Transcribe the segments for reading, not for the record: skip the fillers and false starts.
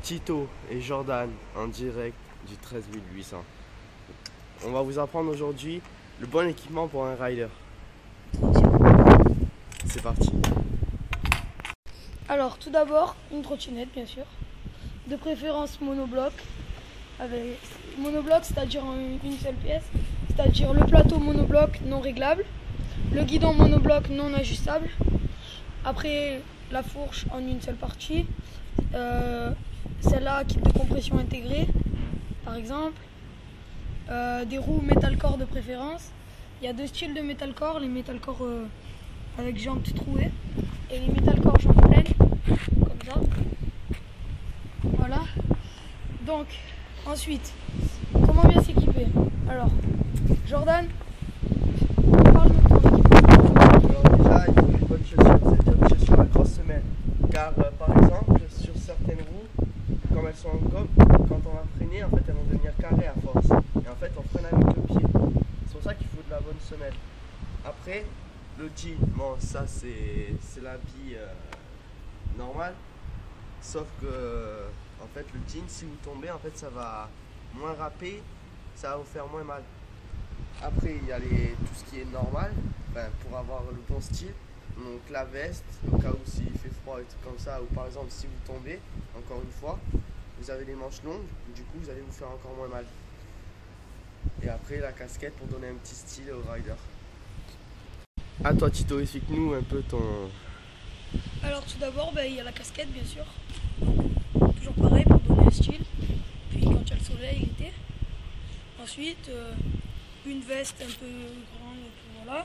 Tito et Jordan en direct du 13800. On va vous apprendre aujourd'hui le bon équipement pour un rider. C'est parti. Alors tout d'abord une trottinette bien sûr, de préférence monobloc, c'est-à-dire en une seule pièce, c'est-à-dire le plateau monobloc non réglable, le guidon monobloc non ajustable, après la fourche en une seule partie, celle-là kit de compression intégrée par exemple, des roues metalcore de préférence. Il y a deux styles de metalcore, les metalcore avec jantes trouées et les metalcore jantes pleines, comme ça. Voilà. Donc, ensuite, comment bien s'équiper? Alors, Jordan, parle-nous de ton équipement. Alors déjà, il faut une bonne chaussure, c'est-à-dire des chaussures à grosse semelle. Car par exemple, sur certaines roues, comme elles sont en gomme, quand on va freiner, en fait, elles vont devenir carrées à force. Et en fait, on freine avec le pied. C'est pour ça qu'il faut de la bonne semelle. Après, le jean, bon, ça c'est l'habit normal. Sauf que, en fait, le jean, si vous tombez, en fait, ça va moins râper, ça va vous faire moins mal. Après, il y a tout ce qui est normal, pour avoir le bon style. Donc la veste, au cas où s'il fait froid et tout comme ça, ou par exemple si vous tombez, encore une fois, vous avez les manches longues, du coup vous allez vous faire encore moins mal. Et après la casquette pour donner un petit style au rider. À toi Tito, explique-nous un peu ton... Alors tout d'abord, il y a la casquette bien sûr, toujours pareil pour donner un style, puis quand il y a le soleil, l'été. Ensuite, une veste un peu grande, et puis voilà.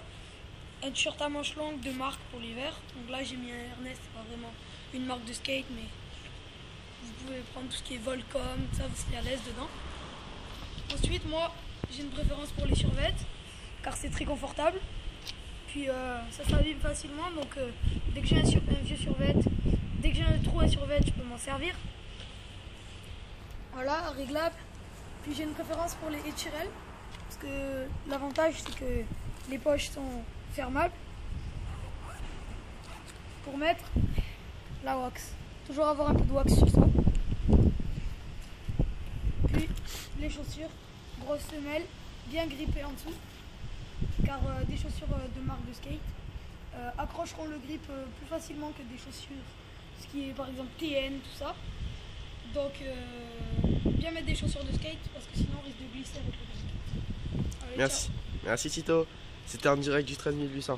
Un t-shirt à manches longues de marque pour l'hiver. Donc là j'ai mis un Ernest, c'est pas vraiment une marque de skate, mais vous pouvez prendre tout ce qui est Volcom, tout ça, vous serez à l'aise dedans. Ensuite moi j'ai une préférence pour les survêtements, car c'est très confortable. Puis ça s'abîme facilement, donc dès que j'ai un vieux survêt, dès que j'ai un trou à survêt, je peux m'en servir. Voilà, réglable. Puis j'ai une préférence pour les Etchirel, parce que l'avantage c'est que les poches sont fermable pour mettre la wax. Toujours avoir un peu de wax sur ça. Puis les chaussures, grosse semelle, bien grippées en dessous, car des chaussures de marque de skate accrocheront le grip plus facilement que des chaussures, ce qui est par exemple TN, tout ça. Donc bien mettre des chaussures de skate parce que sinon on risque de glisser avec le grip. Allez, Merci. ciao. Merci Tito. C'était en direct du 13800.